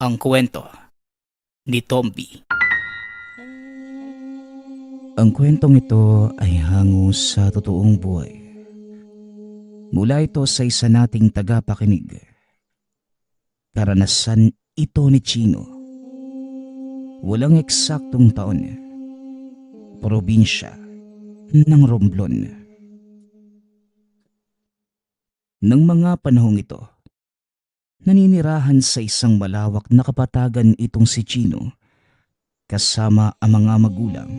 Ang kwento ni Tomby. Ang kwentong ito ay hango sa totoong buhay. Mula ito sa isa nating tagapakinig. Karanasan ito ni Chino. Walang eksaktong taon. Probinsya ng Romblon. Nang mga panahong ito, naninirahan sa isang malawak na kapatagan itong si Chino kasama ang mga magulang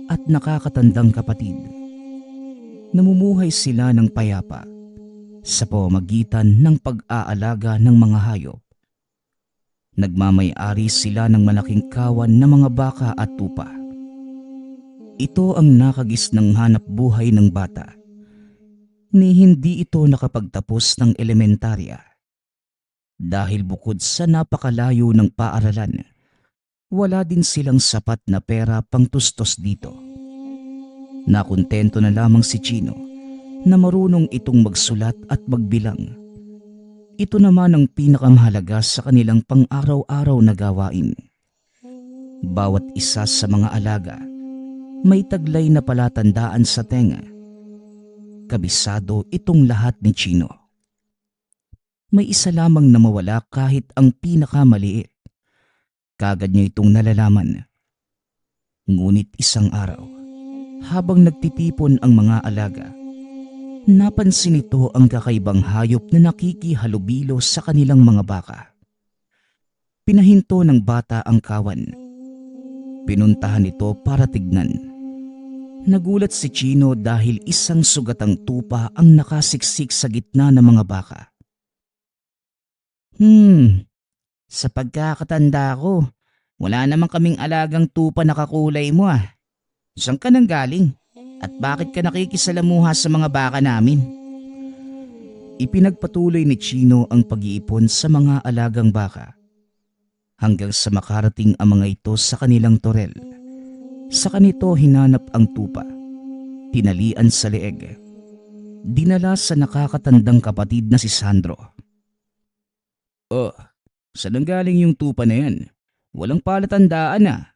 at nakakatandang kapatid. Namumuhay sila ng payapa sa pamamagitan ng pag-aalaga ng mga hayop. Nagmamay-ari sila ng malaking kawan ng mga baka at tupa. Ito ang nakagisnang hanap buhay ng bata ni hindi ito nakapagtapos ng elementarya. Dahil bukod sa napakalayo ng paaralan, wala din silang sapat na pera pang tustos dito. Nakontento na lamang si Chino na marunong itong magsulat at magbilang. Ito naman ang pinakamahalaga sa kanilang pang-araw-araw na gawain. Bawat isa sa mga alaga may taglay na palatandaan sa tenga. Kabisado itong lahat ni Chino. May isa lamang na mawala kahit ang pinakamaliit. Kagad niya itong nalalaman. Ngunit isang araw, habang nagtitipon ang mga alaga, napansin ito ang kakaibang hayop na nakikihalubilo sa kanilang mga baka. Pinahinto ng bata ang kawan. Pinuntahan ito para tignan. Nagulat si Chino dahil isang sugatang tupa ang nakasiksik sa gitna ng mga baka. Sa pagkakatanda ko, wala naman kaming alagang tupa na kakulay mo ah. Saan ka nang galing? At bakit ka nakikisalamuha sa mga baka namin? Ipinagpatuloy ni Chino ang pag-iipon sa mga alagang baka hanggang sa makarating ang mga ito sa kanilang torel. Sa kanito hinanap ang tupa, tinalian sa leeg, dinala sa nakakatandang kapatid na si Sandro. Oh, saan galing yung tupa na yan? Walang palatandaan ah.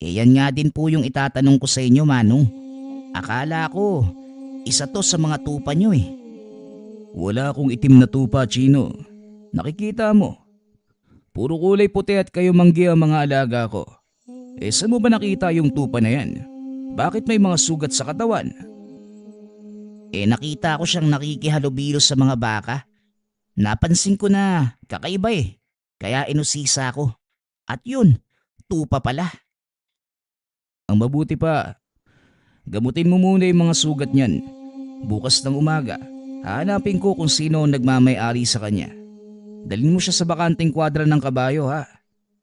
Yan nga din po yung itatanong ko sa inyo, Manong. Akala ko, isa to sa mga tupa nyo eh. Wala akong itim na tupa, Chino. Nakikita mo. Puro kulay puti at kayo manggi ang mga alaga ko. Saan mo ba nakita yung tupa na yan? Bakit may mga sugat sa katawan? Nakita ko siyang nakikihalubilo sa mga baka. Napansin ko na kakaiba eh. Kaya inusisa ko. At yun, tupa pala. Ang mabuti pa, gamutin mo muna yung mga sugat niyan. Bukas ng umaga, hahanapin ko kung sino ang nagmamay-ari sa kanya. Dalhin mo siya sa bakanting kwadra ng kabayo ha.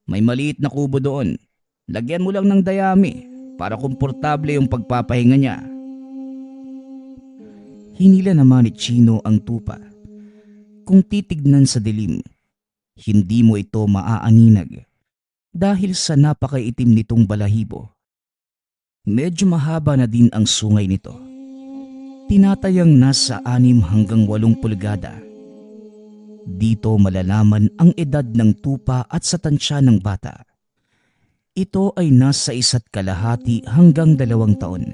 May maliit na kubo doon. Lagyan mo lang ng dayami para komportable yung pagpapahinga niya. Hinila naman ni Chino ang tupa. Kung titignan sa dilim, hindi mo ito maaaninag dahil sa napakaitim nitong balahibo. Medyo mahaba na din ang sungay nito. Tinatayang nasa 6 hanggang 8 pulgada. Dito malalaman ang edad ng tupa at sa tansya ng bata. Ito ay nasa 1.5 hanggang 2 taon.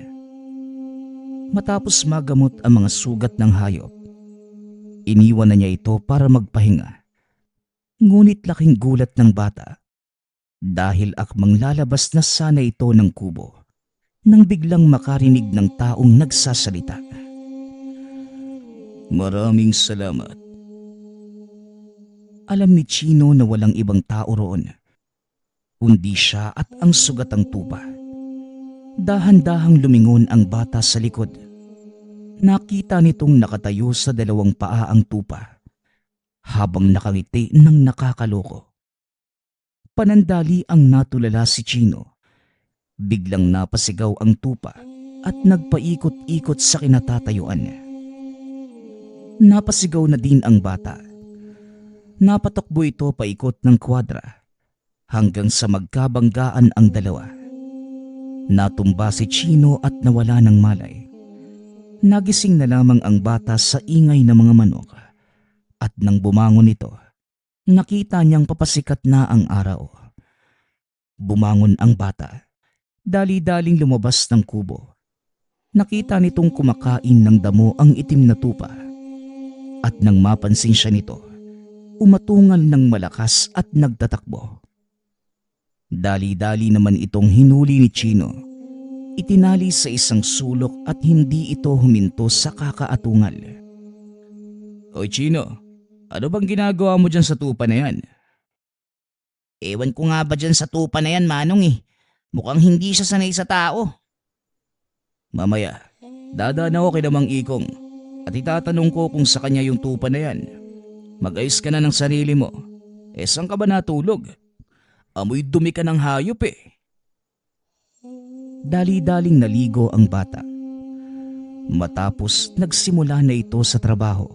Matapos magamot ang mga sugat ng hayop, iniwan na niya ito para magpahinga. Ngunit laking gulat ng bata dahil akmang lalabas na sana ito ng kubo nang biglang makarinig ng taong nagsasalita. Maraming salamat. Alam ni Chino na walang ibang tao roon, kundi siya at ang sugatang tupa. Dahan-dahang lumingon ang bata sa likod. Nakita nitong nakatayo sa 2 paa ang tupa, habang nakangiti ng nakakaloko. Panandali ang natulala si Chino. Biglang napasigaw ang tupa at nagpaikot-ikot sa kinatatayuan. Napasigaw na din ang bata. Napatakbo ito paikot ng kwadra hanggang sa magkabanggaan ang dalawa. Natumba si Chino at nawala ng malay. Nagising na lamang ang bata sa ingay ng mga manok at nang bumangon ito, Nakita niyang papasikat na ang araw. Bumangon ang bata. Dali-daling lumabas ng kubo. Nakita nitong kumakain ng damo ang itim na tupa. At nang mapansin siya nito, umatungal ng malakas at nagtatakbo. Dali-dali naman itong hinuli ni Chino. Itinali sa isang sulok at hindi ito huminto sa kakaatungal. Hoy Chino, ano bang ginagawa mo dyan sa tupa na yan? Ewan ko nga ba dyan sa tupa na yan, Manong eh. Mukhang hindi siya sanay sa tao. Mamaya, dadaan ako kay Mang Ikong at itatanong ko kung sa kanya yung tupa na yan. Mag-ayos ka na ng sarili mo. Saan ka ba natulog? Amoy dumi ka ng hayop eh. Dali-daling naligo ang bata. Matapos nagsimula na ito sa trabaho.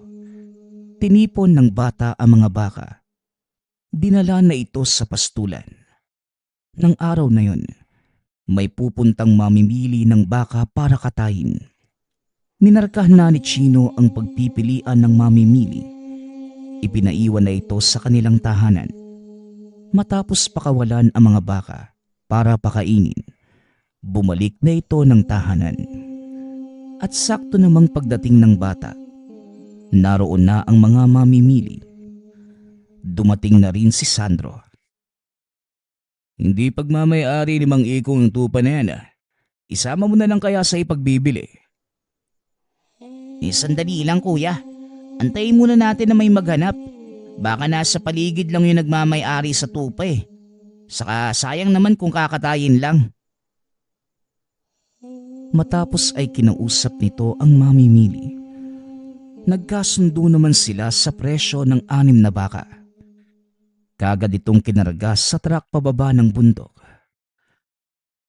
Tinipon ng bata ang mga baka. Dinala na ito sa pastulan. Nang araw na yon, may pupuntang mamimili ng baka para katayin. Minarkah na ni Chino ang pagpipilian ng mamimili. Ipinaiwan na ito sa kanilang tahanan. Matapos pakawalan ang mga baka para pakainin, bumalik na ito ng tahanan. At sakto namang pagdating ng bata, naroon na ang mga mamimili. Dumating na rin si Sandro. Hindi pagmamayari ni Mang Ikong ang tupa na yan ah. Isama mo na lang kaya sa ipagbibili. Sandali lang kuya. Antayin muna natin na may maghanap. Baka nasa paligid lang yung nagmamayari sa tupa eh. Saka sayang naman kung kakatayin lang. Matapos ay kinausap nito ang mamimili. Nagkasundo naman sila sa presyo ng 6 na baka. Kagad itong kinarga sa truck pababa ng bundok.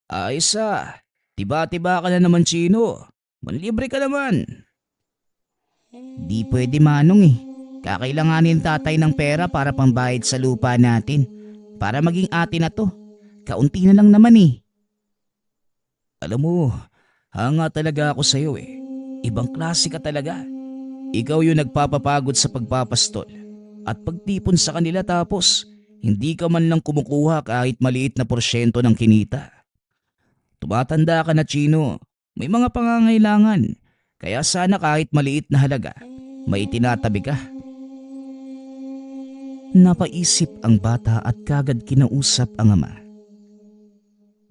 Ayos ah, tiba-tiba ka na naman Chino. Manlibre ka naman. Di pwede Manong eh. Kakailanganin tatay ng pera para pambayad sa lupa natin. Para maging atin na to. Kaunti na lang naman eh. Alam mo, hanga talaga ako sa'yo eh. Ibang klase ka talaga. Ikaw yung nagpapapagod sa pagpapastol at pagtipon sa kanila tapos hindi ka man lang kumukuha kahit maliit na porsyento ng kinita. Tumatanda ka na Chino, may mga pangangailangan. Kaya sana kahit maliit na halaga, may itinatabi ka. Napaisip ang bata at kagad kinausap ang ama.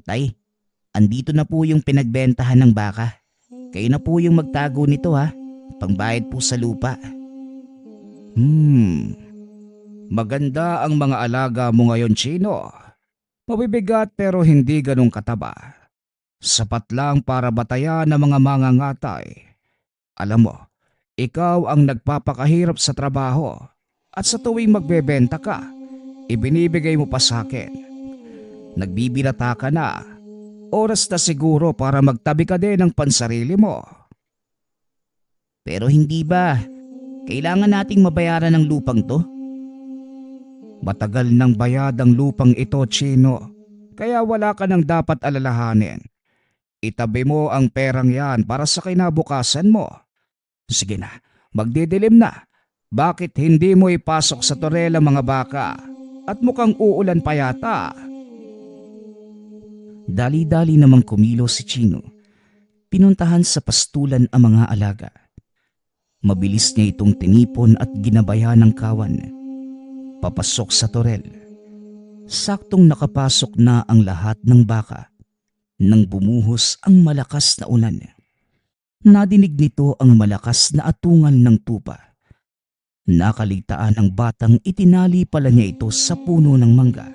Tay, andito na po yung pinagbentahan ng baka. Kayo na po yung magtago nito ha. Pangbayad po sa lupa. Maganda ang mga alaga mo ngayon, Chino. Mabibigat pero hindi ganong kataba. Sapat lang para batayan ng mga mangangatay. Alam mo, ikaw ang nagpapakahirap sa trabaho at sa tuwing magbebenta ka, ibinibigay mo pa sa akin. Nagbibirata ka na. Oras na siguro para magtabi ka din ng pansarili mo. Pero hindi ba? Kailangan nating mabayaran ng lupang to? Matagal nang bayad ang lupang ito, Chino. Kaya wala ka nang dapat alalahanin. Itabi mo ang perang yan para sa kinabukasan mo. Sige na, magdidilim na. Bakit hindi mo ipasok sa torel ang mga baka? At mukhang uulan pa yata. Dali-dali namang kumilos si Chino. Pinuntahan sa pastulan ang mga alaga. Mabilis niya itong tinipon at ginabayan ng kawan. Papasok sa torel. Saktong nakapasok na ang lahat ng baka nang bumuhos ang malakas na ulan. Nadinig nito ang malakas na atungal ng tupa. Nakaligtaan ang batang itinali pala niya ito sa puno ng mangga.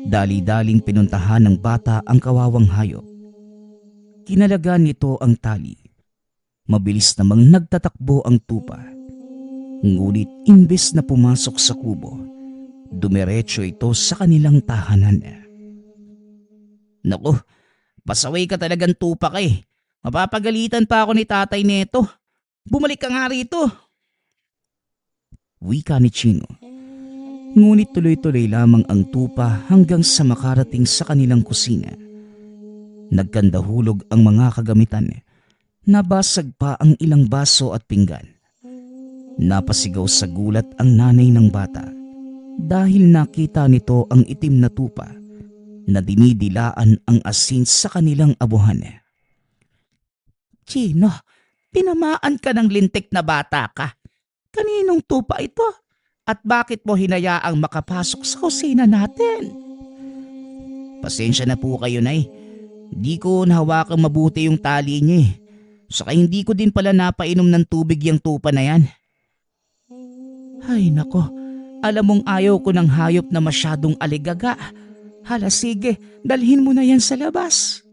Dali-daling pinuntahan ng bata ang kawawang hayop. Kinalagan nito ang tali. Mabilis namang nagtatakbo ang tupa. Ngunit imbes na pumasok sa kubo, dumiretso ito sa kanilang tahanan. Naku, pasaway ka talagang tupa ka eh. Mapapagalitan pa ako ni tatay neto. Bumalik ka nga rito. Wika ni Chino. Ngunit tuloy-tuloy lamang ang tupa hanggang sa makarating sa kanilang kusina. Nagkandahulog ang mga kagamitan. Nabasag pa ang ilang baso at pinggan. Napasigaw sa gulat ang nanay ng bata dahil nakita nito ang itim na tupa na dinidilaan ang asin sa kanilang abuhan. Chino, tinamaan ka ng lintik na bata ka. Kaninong tupa ito? At bakit mo hinayaang makapasok sa kusina natin? Pasensya na po kayo, Nay. Di ko nahawakang mabuti yung tali niya eh. Saka hindi ko din pala napainom ng tubig yung tupa na yan. Ay nako, alam mong ayaw ko ng hayop na masyadong aligaga. Hala sige, dalhin mo na yan sa labas.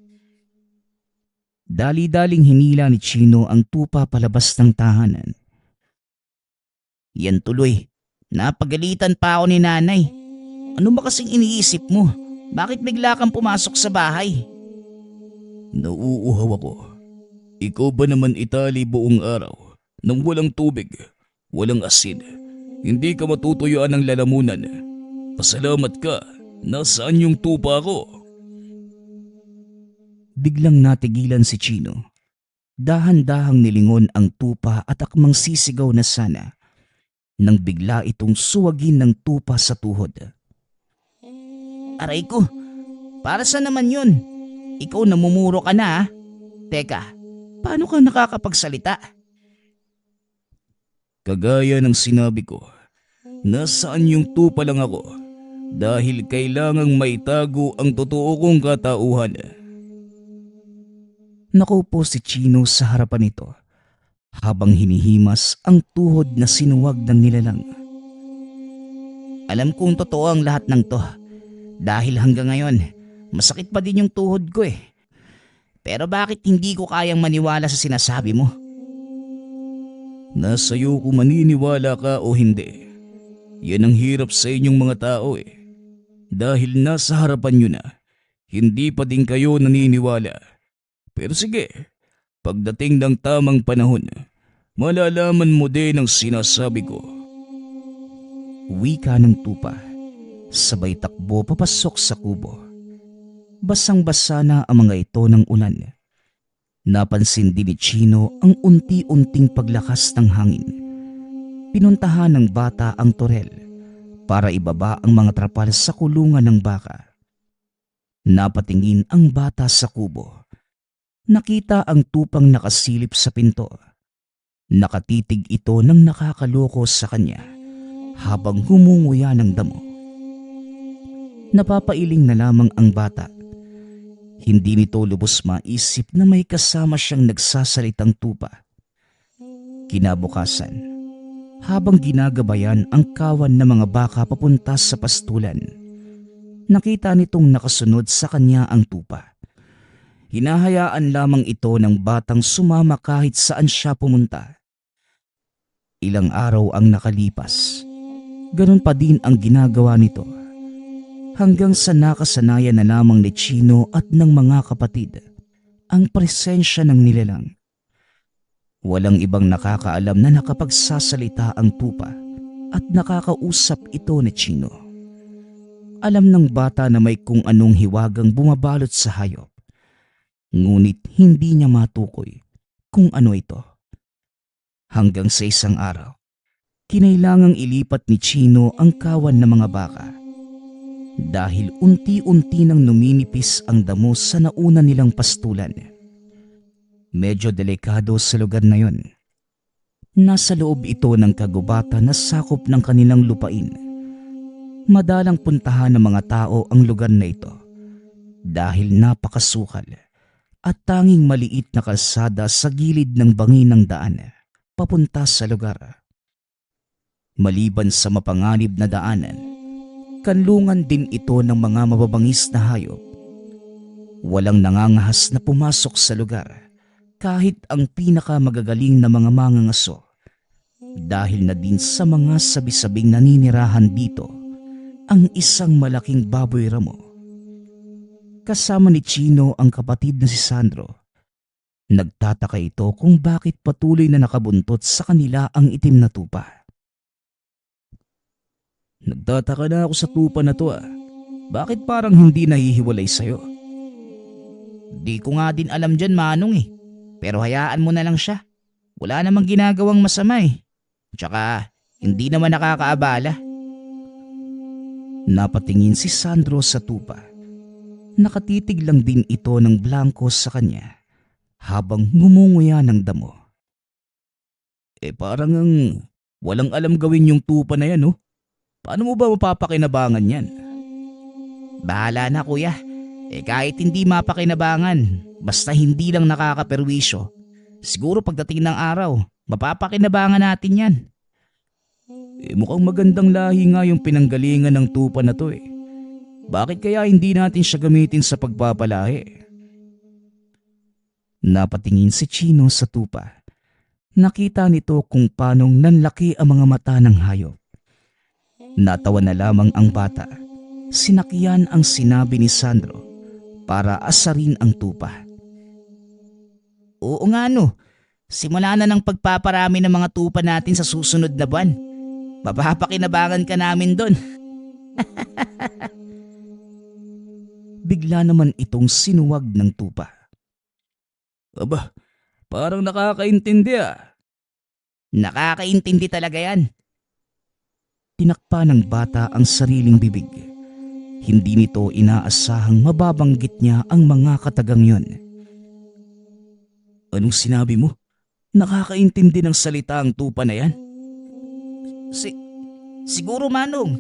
Dali-daling hinila ni Chino ang tupa palabas ng tahanan. Yan tuloy, napagalitan pa ako ni nanay. Ano ba kasing iniisip mo? Bakit bigla kang pumasok sa bahay? Nauuhaw ako. Ikaw ba naman itali buong araw nang walang tubig, walang asin? Hindi ka matutuyuan ng lalamunan. Pasalamat ka. Nasaan yung tupa ko? Biglang natigilan si Chino. Dahan-dahang nilingon ang tupa at akmang sisigaw na sana nang bigla itong suwagin ng tupa sa tuhod. Aray ko, para saan naman yun? Ikaw namumuro ka na ha? Teka, paano ka nakakapagsalita? Kagaya ng sinabi ko, nasaan yung tupa lang ako dahil kailangang maitago ang totoo kong katauhan. Nakaupo si Chino sa harapan nito habang hinihimas ang tuhod na sinuwag ng nilalang. Alam kong totoo ang lahat ng to dahil hanggang ngayon masakit pa din yung tuhod ko eh. Pero bakit hindi ko kayang maniwala sa sinasabi mo? Nasa iyo kung maniniwala ka o hindi. Yan ang hirap sa inyong mga tao eh. Dahil nasa harapan nyo na, hindi pa din kayo naniniwala. Pero sige, pagdating ng tamang panahon, malalaman mo din ang sinasabi ko. Wika ng tupa, sabay takbo papasok sa kubo. Basang-basa na ang mga ito ng ulan. Napansin din ni Chino ang unti-unting paglakas ng hangin. Pinuntahan ng bata ang torel para ibaba ang mga trapal sa kulungan ng baka. Napatingin ang bata sa kubo. Nakita ang tupang nakasilip sa pinto. Nakatitig ito ng nakakaloko sa kanya habang humunguya ng damo. Napapailing na lamang ang bata. Hindi nito lubos maisip na may kasama siyang nagsasalitang tupa. Kinabukasan, habang ginagabayan ang kawan ng mga baka papunta sa pastulan, nakita nitong nakasunod sa kanya ang tupa. Hinahayaan lamang ito ng batang sumama kahit saan siya pumunta. Ilang araw ang nakalipas. Ganun pa din ang ginagawa nito. Hanggang sa nakasanayan na lamang ni Chino at ng mga kapatid ang presensya ng nilalang. Walang ibang nakakaalam na nakapagsasalita ang tupa at nakakausap ito ni Chino. Alam ng bata na may kung anong hiwagang bumabalot sa hayop. Ngunit hindi niya matukoy kung ano ito. Hanggang sa isang araw, kinailangang ilipat ni Chino ang kawan ng mga baka. Dahil unti-unti nang numinipis ang damo sa nauna nilang pastulan. Medyo delikado sa lugar na yon. Nasa loob ito ng kagubatan na sakop ng kanilang lupain. Madalang puntahan ng mga tao ang lugar na ito dahil napakasukal at tanging maliit na kalsada sa gilid ng bangin ng daan papunta sa lugar. Maliban sa mapanganib na daanan, kanlungan din ito ng mga mababangis na hayop. Walang nangangahas na pumasok sa lugar kahit ang pinakamagagaling na mga mangangaso dahil na din sa mga sabi-sabing naninirahan dito ang isang malaking baboy ramo. Kasama ni Chino ang kapatid na si Sandro. Nagtataka ito kung bakit patuloy na nakabuntot sa kanila ang itim na tupa. Nagtataka na ako sa tupa na to ah. Bakit parang hindi nahihiwalay sa'yo? Di ko nga din alam dyan, Manong eh. Pero hayaan mo na lang siya. Wala namang ginagawang masama eh. Tsaka hindi naman nakakaabala. Napatingin si Sandro sa tupa. Nakatitig lang din ito ng blanco sa kanya habang ngumunguya ng damo. Parang ang walang alam gawin yung tupa na yan, oh. Paano mo ba mapapakinabangan yan? Bahala na kuya. Kahit hindi mapakinabangan, basta hindi lang nakakaperwisyo, siguro pagdating ng araw, mapapakinabangan natin yan. Mukhang magandang lahi nga yung pinanggalingan ng tupa na to eh. Bakit kaya hindi natin siya gamitin sa pagpapalahi? Napatingin si Chino sa tupa. Nakita nito kung paanong nanlaki ang mga mata ng hayop. Natawa na lamang ang bata. Sinakyan ang sinabi ni Sandro para asarin ang tupa. Oo nga no, simula na ng pagpaparami ng mga tupa natin sa susunod na buwan. Mapapakinabangan ka namin doon. Bigla naman itong sinuwag ng tupa. Aba, parang nakakaintindi ah. Nakakaintindi talaga yan. Tinakpa ng bata ang sariling bibig. Hindi nito inaasahang mababanggit niya ang mga katagang yon. Anong sinabi mo? Nakakaintindi ng salita ang tupa na yan? Siguro Manong.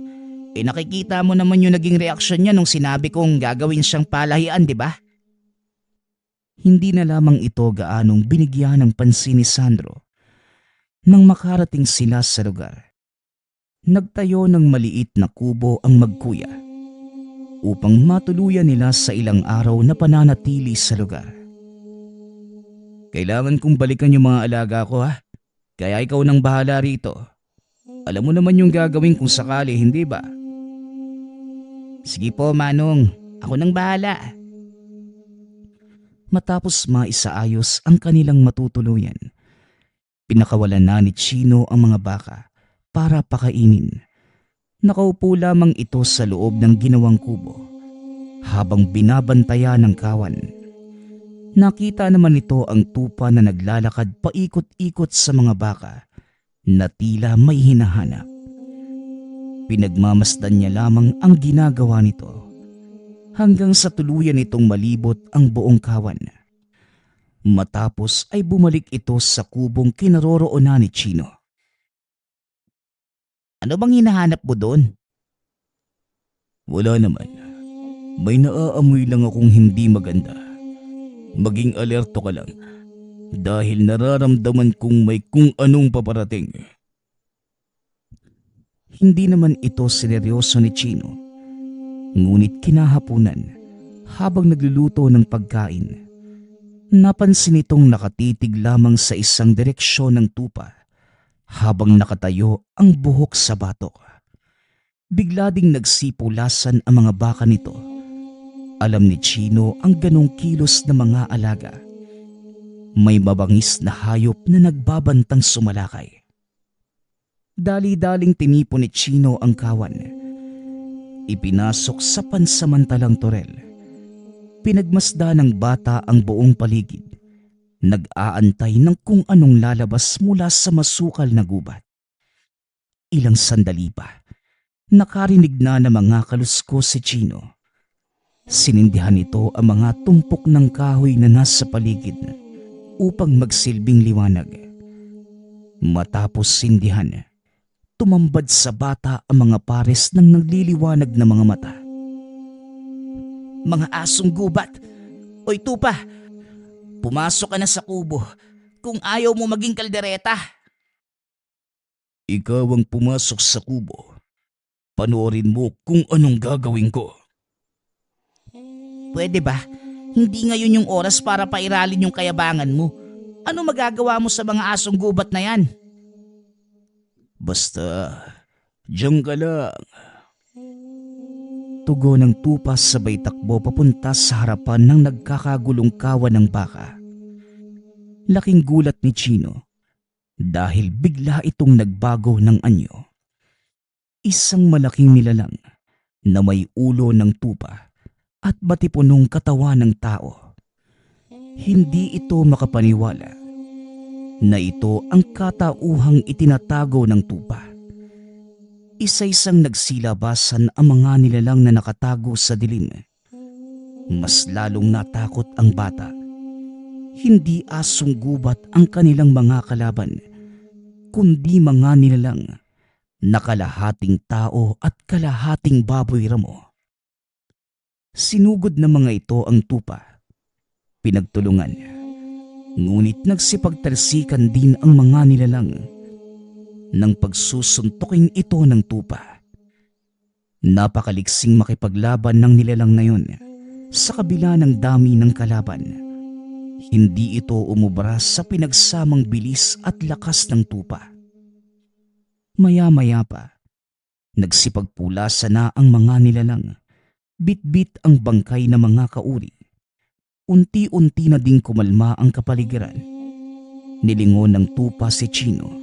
Nakikita mo naman yung naging reaksyon niya nung sinabi kong gagawin siyang palahian, di ba? Hindi na lamang ito gaanong binigyan ng pansin ni Sandro. Nang makarating sila sa lugar, nagtayo ng maliit na kubo ang magkuya upang matuluyan nila sa ilang araw na pananatili sa lugar. Kailangan kong balikan yung mga alaga ko ha, kaya ikaw nang bahala rito. Alam mo naman yung gagawin kung sakali, hindi ba? Sige po Manong, ako nang bahala. Matapos maisaayos ang kanilang matutuluyan, pinakawalan na ni Chino ang mga baka para pakainin. Nakaupo lamang ito sa loob ng ginawang kubo habang binabantayan ng kawan. Nakita naman nito ang tupa na naglalakad paikot-ikot sa mga baka na tila may hinahanap. Pinagmamasdan niya lamang ang ginagawa nito hanggang sa tuluyan itong malibot ang buong kawan. Matapos ay bumalik ito sa kubong kinaroroonan ni Chino. Ano bang hinahanap mo doon? Wala naman. May naaamoy lang akong hindi maganda. Maging alerto ka lang dahil nararamdaman kong may kung anong paparating. Hindi naman ito sineryoso ni Chino. Ngunit kinahapunan habang nagluluto ng pagkain, napansin itong nakatitig lamang sa isang direksyon ng tupa habang nakatayo ang buhok sa batok. Bigla ding nagsipulasan ang mga baka nito. Alam ni Chino ang ganong kilos na mga alaga. May mabangis na hayop na nagbabantang sumalakay. Dali-daling tinipon ni Chino ang kawan. Ipinasok sa pansamantalang torel. Pinagmasda ng bata ang buong paligid. Nag-aantay ng kung anong lalabas mula sa masukal na gubat. Ilang sandali pa, nakarinig na ng mga kaluskos si Chino. Sinindihan nito ang mga tumpok ng kahoy na nasa paligid upang magsilbing liwanag. Matapos sindihan, tumambad sa bata ang mga pares ng nagliliwanag na mga mata. Mga asong gubat! Oy tupa! Pumasok ka na sa kubo kung ayaw mo maging kaldereta. Ikaw ang pumasok sa kubo. Panoorin mo kung anong gagawin ko. Pwede ba? Hindi ngayon yung oras para pairalin yung kayabangan mo. Ano magagawa mo sa mga asong gubat na yan? Basta, diyan ka lang. Tugon ng tupa sabay takbo papunta sa harapan ng nagkakagulong kawan ng baka. Laking gulat ni Chino dahil bigla itong nagbago ng anyo. Isang malaking nilalang na may ulo ng tupa at batipunong katawan ng tao. Hindi ito makapaniwala. na ito ang katauhang itinatago ng tupa. Isa-isang nagsilabasan ang mga nilalang na nakatago sa dilim. Mas lalong natakot ang bata. Hindi asong gubat ang kanilang mga kalaban, kundi mga nilalang na kalahating tao at kalahating baboy ramo. Sinugod ng mga ito ang tupa. Pinagtulungan. Ngunit nagsipagtalsikan din ang mga nilalang nang pagsusuntukin ito ng tupa. Napakaliksing makipaglaban ng nilalang na yun sa kabila ng dami ng kalaban. Hindi ito umubra sa pinagsamang bilis at lakas ng tupa. Maya-maya pa, nagsipagpulasa na ang mga nilalang. Bit-bit ang bangkay ng mga kauri. Unti-unti na ding kumalma ang kapaligiran. Nilingon ng tupa si Chino.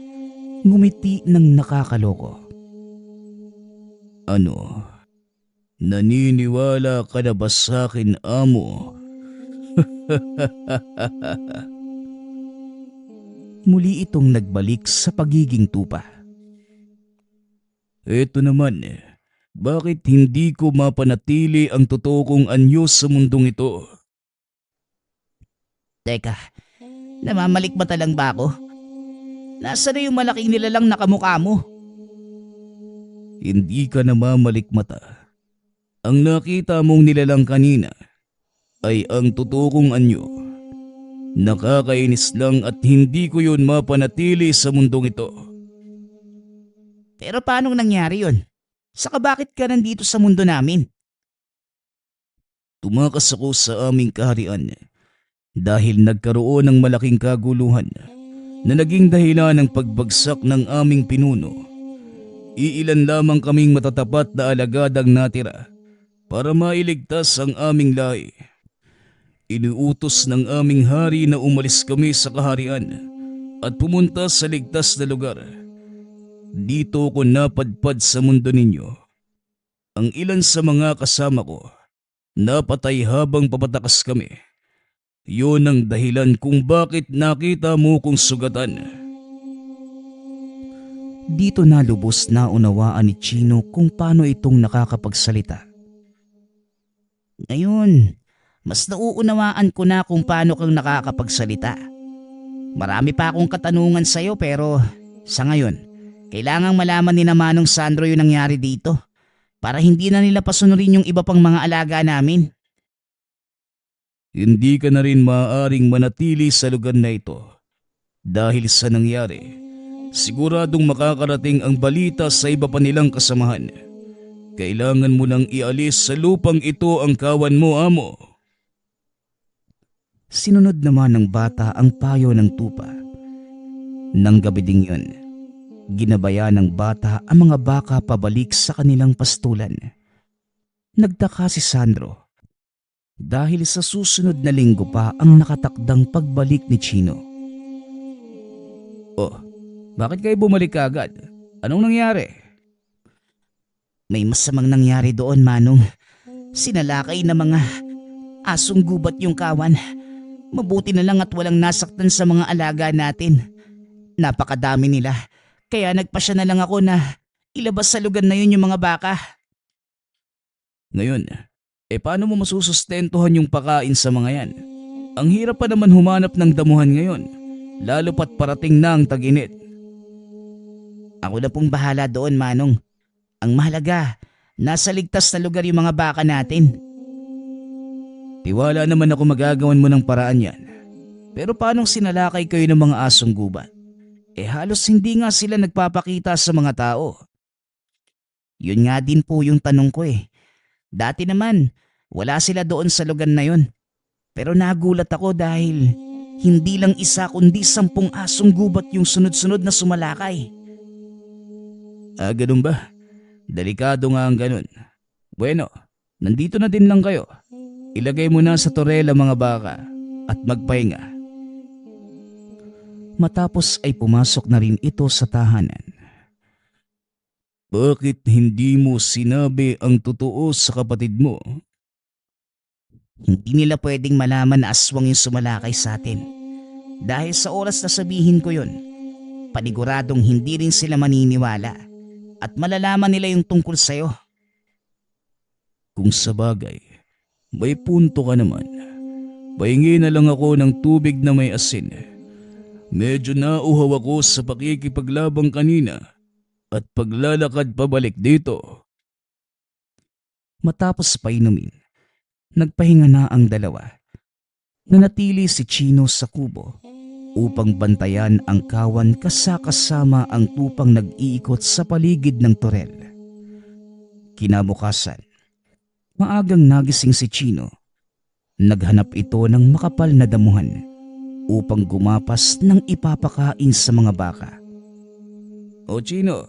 Ngumiti ng nakakaloko. Ano? Naniniwala ka na ba sa akin, amo? Muli itong nagbalik sa pagiging tupa. Eto naman, bakit hindi ko mapanatili ang totoo kong anyo sa mundong ito? Teka, namamalikmata lang ba ako? Nasaan na yung malaking nilalang nakamukha mo? Hindi ka namamalikmata. Ang nakita mong nilalang kanina ay ang totoo kong anyo. Nakakainis lang at hindi ko yun mapanatili sa mundong ito. Pero paano nangyari yun? Saka bakit ka nandito sa mundo namin? Tumakas ako sa aming kaharian dahil nagkaroon ng malaking kaguluhan na naging dahilan ng pagbagsak ng aming pinuno. Iilan lamang kaming matatapat na alagadang natira para mailigtas ang aming lahi. Inuutos ng aming hari na umalis kami sa kaharian at pumunta sa ligtas na lugar. Dito ko napadpad sa mundo ninyo. Ang ilan sa mga kasama ko napatay habang papatakas kami. Yun ang dahilan kung bakit nakita mo kong sugatan. Dito na lubos na unawaan ni Chino kung paano itong nakakapagsalita. Ngayon, mas nauunawaan ko na kung paano kang nakakapagsalita. Marami pa akong katanungan sa'yo pero sa ngayon, kailangang malaman ni na Manong Sandro yung nangyari dito para hindi na nila pasunurin yung iba pang mga alaga namin. Hindi ka na rin maaaring manatili sa lugar na ito. Dahil sa nangyari, siguradong makakarating ang balita sa iba pa nilang kasamahan. Kailangan mo nang ialis sa lupang ito ang kawan mo, amo. Sinunod naman ng bata ang payo ng tupa. Nang gabi ding yun, ginabayan ng bata ang mga baka pabalik sa kanilang pastulan. Nagtaka si Sandro dahil sa susunod na linggo pa ang nakatakdang pagbalik ni Chino. Oh, bakit kayo bumalik agad? Anong nangyari? May masamang nangyari doon, Manong. Sinalakay na mga asong gubat yung kawan. Mabuti na lang at walang nasaktan sa mga alaga natin. Napakadami nila. Kaya nagpasya na lang ako na ilabas sa lugar na yun yung mga baka. Ngayon, paano mo masusustentuhan yung pakain sa mga yan? Ang hirap pa naman humanap ng damuhan ngayon, lalo pat parating na ang tag-init. Ako na pong bahala doon, Manong. Ang mahalaga, nasa ligtas na lugar yung mga baka natin. Tiwala naman ako magagawan mo ng paraan yan. Pero paanong sinalakay kayo ng mga asong gubat? Halos hindi nga sila nagpapakita sa mga tao. Yun nga din po yung tanong ko . Dati naman, wala sila doon sa lugar na yun. Pero nagulat ako dahil hindi lang isa kundi 10 asong gubat yung sunod-sunod na sumalakay. Ganun ba? Delikado nga ang ganun. Bueno, nandito na din lang kayo. Ilagay mo na sa torela mga baka at magpahinga. Matapos ay pumasok na rin ito sa tahanan. Bakit hindi mo sinabi ang totoo sa kapatid mo? Hindi nila pwedeng malaman na aswang yung sumalakay sa atin. Dahil sa oras na sabihin ko yon, paniguradong hindi rin sila maniniwala at malalaman nila yung tungkol sa'yo. Kung sabagay, may punto ka naman. Pahingi na lang ako ng tubig na may asin. Medyo nauhaw ako sa pakikipaglabang kanina at paglalakad pabalik dito. Matapos painumin, nagpahinga na ang dalawa. Nanatili si Chino sa kubo upang bantayan ang kawan kasama ang tupang nag-iikot sa paligid ng torel. Kinabukasan, maagang nagising si Chino. Naghanap ito ng makapal na damuhan upang gumapas ng ipapakain sa mga baka. O Chino,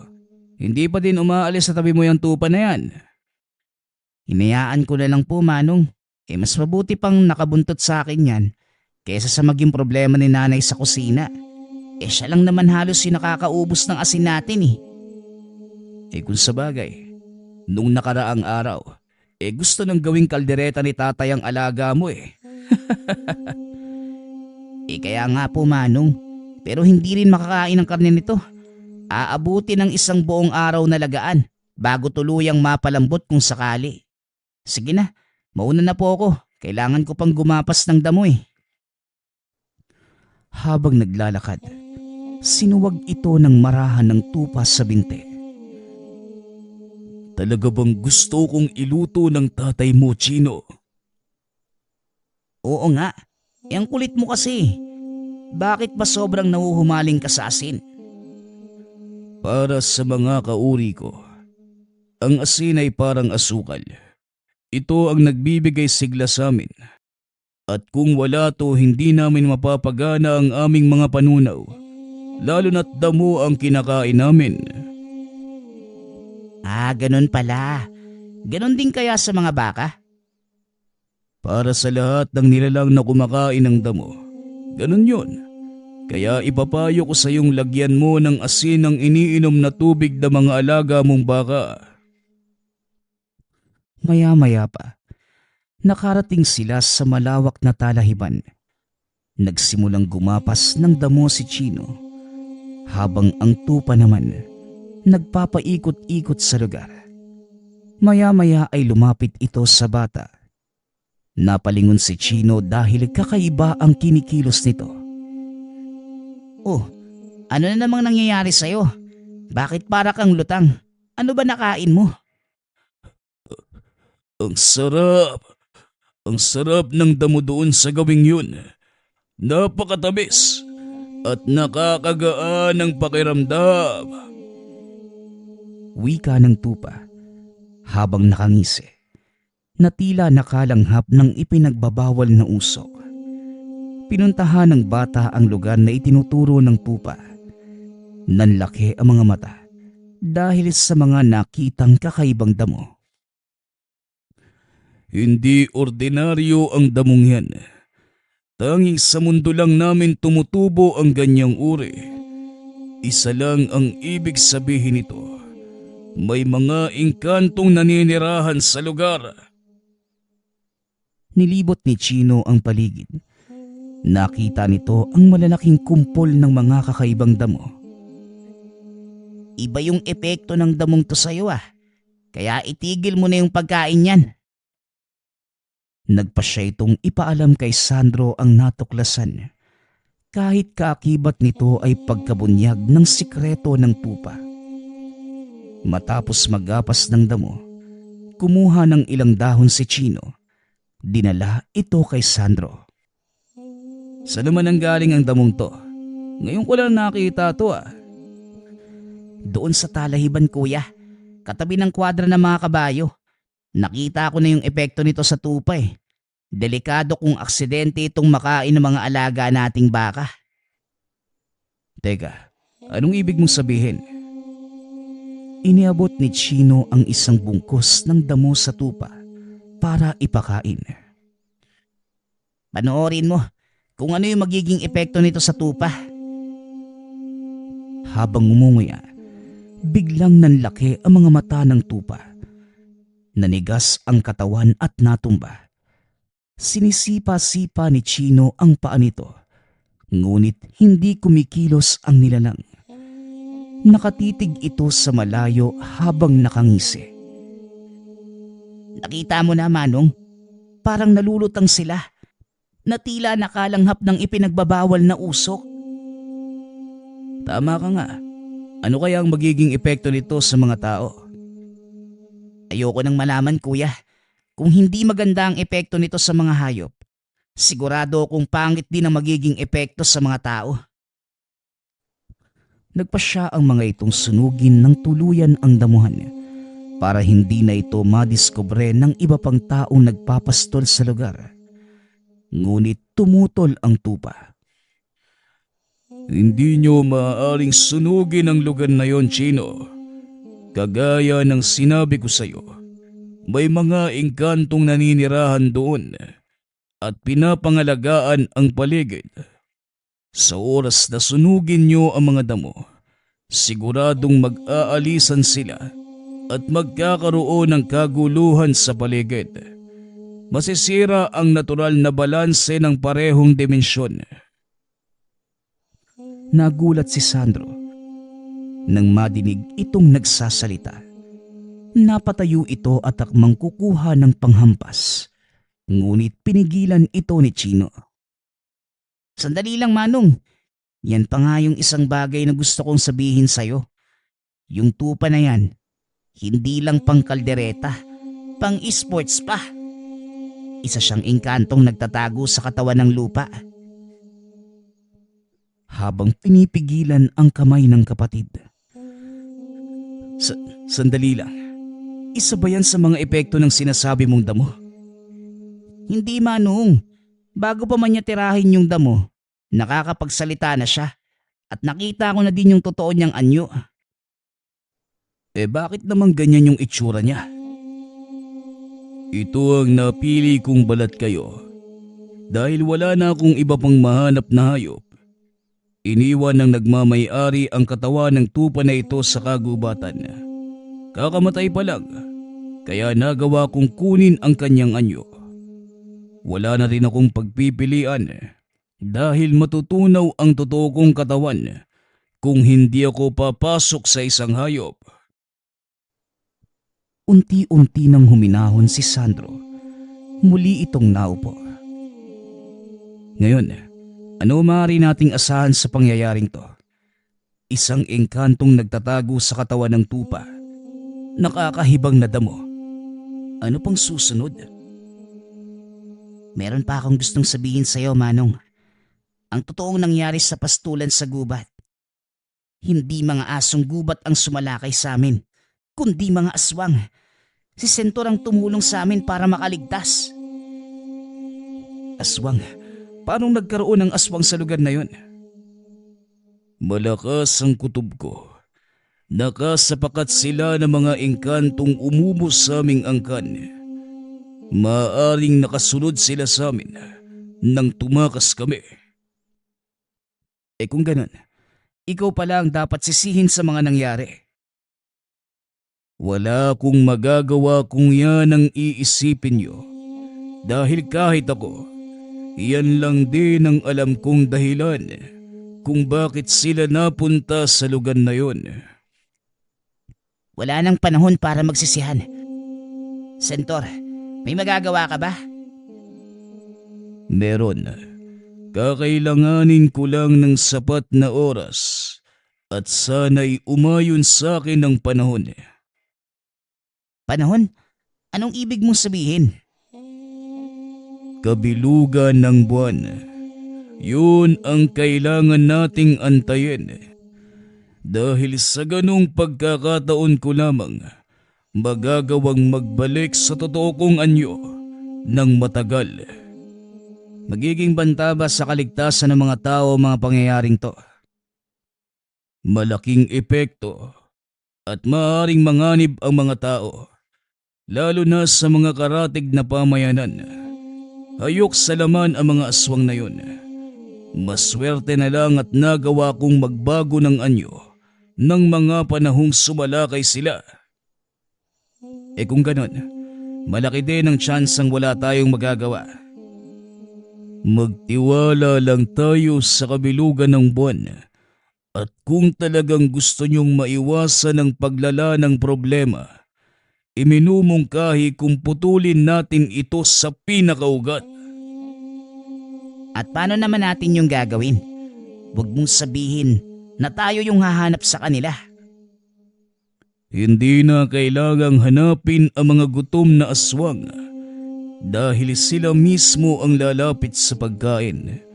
hindi pa din umaalis sa tabi mo yung tupa na yan. Hinayaan ko na lang po, Manong. Mas mabuti pang nakabuntot sa akin yan kaysa sa maging problema ni nanay sa kusina. Siya lang naman halos yung nakakaubos ng asin natin Kung sabagay, nung nakaraang araw, gusto nang gawing kaldereta ni tatay ang alaga mo Kaya nga po, Manong. Pero hindi rin makakain ng karne nito. Aabuti ng isang buong araw na lagaan bago tuluyang mapalambot kung sakali. Sige na, mauna na po ako. Kailangan ko pang gumapas ng damo Habang naglalakad, sinuwag ito ng marahan ng tupa sa binte. Talaga bang gusto kong iluto ng tatay mo, Chino? Oo nga, ang kulit mo kasi. Bakit ba sobrang nahuhumaling ka sa asin? Para sa mga kauri ko, ang asin ay parang asukal. Ito ang nagbibigay sigla sa amin. At kung wala to, hindi namin mapapagana ang aming mga panunaw. Lalo na't damo ang kinakain namin. Ganun pala. Ganun din kaya sa mga baka? Para sa lahat ng nilalang na kumakain ng damo, ganun yun. Kaya ipapayo ko sa iyong lagyan mo ng asin ang iniinom na tubig ng mga alaga mong baka. Maya-maya pa, nakarating sila sa malawak na talahiban. Nagsimulang gumapas ng damo si Chino, habang ang tupa naman nagpapaikot-ikot sa lugar. Maya-maya ay lumapit ito sa bata. Napalingon si Chino dahil kakaiba ang kinikilos nito. Oh, ano na namang nangyayari sa'yo? Bakit para kang lutang? Ano ba nakain mo? Ang sarap! Ang sarap ng damo doon sa gawing yun. Napakatamis at nakakagaan ng pakiramdam. Wika ng tupa habang nakangisi na tila nakalanghap ng ipinagbabawal na usok. Pinuntahan ng bata ang lugar na itinuturo ng tupa. Nanlaki ang mga mata dahil sa mga nakitang kakaibang damo. Hindi ordinaryo ang damong yan. Tanging sa mundo lang namin tumutubo ang ganyang uri. Isa lang ang ibig sabihin nito. May mga engkantong naninirahan sa lugar. Nilibot ni Chino ang paligid. Nakita nito ang malalaking kumpol ng mga kakaibang damo. Iba yung epekto ng damong to sa'yo Kaya itigil mo na yung pagkain yan. Nagpa siya itong ipaalam kay Sandro ang natuklasan. Kahit kaakibat nito ay pagkabunyag ng sikreto ng tupa. Matapos magapas ng damo, kumuha ng ilang dahon si Chino. Dinala ito kay Sandro. Saan naman ang galing ang damong to? Ngayon ko lang nakita to Doon sa talahiban, kuya. Katabi ng kwadra ng mga kabayo. Nakita ko na yung epekto nito sa tupa Delikado kung aksidente itong makain ng mga alaga nating baka. Teka, anong ibig mong sabihin? Iniabot ni Chino ang isang bungkus ng damo sa tupa para ipakain. Panoorin mo kung ano yung magiging epekto nito sa tupa. Habang ngumunguya, biglang nanlaki ang mga mata ng tupa. Nanigas ang katawan at natumba. Sinisipa-sipa ni Chino ang paa nito Ngunit hindi kumikilos ang nilalang. Nakatitig ito sa malayo habang nakangisi. Nakita mo na, Manong? Parang nalulutang sila. Na tila nakalanghap ng ipinagbabawal na usok. Tama ka nga. Ano kaya ang magiging epekto nito sa mga tao? Ayoko nang malaman, kuya. Kung hindi maganda ang epekto nito sa mga hayop, sigurado akong pangit din ang magiging epekto sa mga tao. Nagpasya ang mga itong sunugin ng tuluyan ang damuhan para hindi na ito madiskubre ng iba pang taong nagpapastol sa lugar. Ngunit tumutol ang tupa. Hindi nyo maaaring sunugin ang lugar na yon, Chino. Kagaya ng sinabi ko sa'yo, may mga engkantong naninirahan doon at pinapangalagaan ang paligid. Sa oras na sunugin nyo ang mga damo, siguradong mag-aalisan sila at magkakaroon ng kaguluhan sa paligid. Masisira ang natural na balanse ng parehong dimensyon. Nagulat si Sandro nang madinig itong nagsasalita. Napatayo ito at akmang kukuha ng panghampas. Ngunit pinigilan ito ni Chino. Sandali lang, Manong. Yan pa nga yung isang bagay na gusto kong sabihin sa'yo. Yung tupa na yan, hindi lang pang kaldereta, pang esports pa. Isa siyang engkantong nagtatago sa katawan ng lupa. Habang pinipigilan ang kamay ng kapatid. Sandali lang. Isa ba yan sa mga epekto ng sinasabi mong damo? Hindi, Manong. Bago pa man niya tirahin yung damo, nakakapagsalita na siya. At nakita ko na din yung totoo niyang anyo. Bakit naman ganyan yung itsura niya? Ito ang napili kong balat kayo. Dahil wala na akong iba pang mahanap na hayop. Iniwan ng nagmamay-ari ang katawan ng tupa na ito sa kagubatan. Kakamatay pa lang, kaya nagawa kong kunin ang kanyang anyo. Wala na rin akong pagpipilian dahil matutunaw ang totoo kong katawan kung hindi ako papasok sa isang hayop. Unti-unti nang huminahon si Sandro. Muli itong naupo. Ngayon, ano maaari nating asahan sa pangyayaring to? Isang engkantong nagtatago sa katawan ng tupa. Nakakahibang na damo. Ano pang susunod? Meron pa akong gustong sabihin sa'yo, Manong. Ang totoong nangyari sa pastulan sa gubat. Hindi mga asong gubat ang sumalakay sa amin, kundi mga aswang. Si Sentor ang tumulong sa amin para makaligtas. Aswang? Paano nagkaroon ng aswang sa lugar na yon? Malakas ang kutob ko. Nakasapakat sila ng mga engkantong umubos sa aming angkan. Maaring nakasunod sila sa amin nang tumakas kami. Kung ganun, ikaw pala ang dapat sisihin sa mga nangyari. Wala akong magagawa kung yan ang iisipin niyo. Dahil kahit ako, yan lang din ang alam kong dahilan kung bakit sila napunta sa lugar na yon. Wala nang panahon para magsisihan. Sentor, may magagawa ka ba? Meron. Kakailanganin ko lang ng sapat na oras at sana'y umayon sa akin ng panahon. Panahon? Anong ibig mong sabihin? Kabilugan ng buwan. Yun ang kailangan nating antayin. Dahil sa ganong pagkakataon ko lamang, magagawang magbalik sa totoo kong anyo ng matagal. Magiging banta ba sa kaligtasan ng mga tao ang mga pangyayaring to? Malaking epekto at maaaring manganib ang mga tao, lalo na sa mga karatig na pamayanan. Hayok sa laman ang mga aswang na yun. Maswerte na lang at nagawa kong magbago ng anyo ng mga panahong sumalakay sila. Kung ganon, malaki din ang tsansang wala tayong magagawa. Magtiwala lang tayo sa kabilugan ng buwan. At kung talagang gusto niyong maiwasan ang paglala ng problema, iminumungkahi kung putulin natin ito sa pinakaugat. At paano naman natin yung gagawin? Huwag mong sabihin na tayo yung hahanap sa kanila. Hindi na kailangang hanapin ang mga gutom na aswang dahil sila mismo ang lalapit sa pagkain.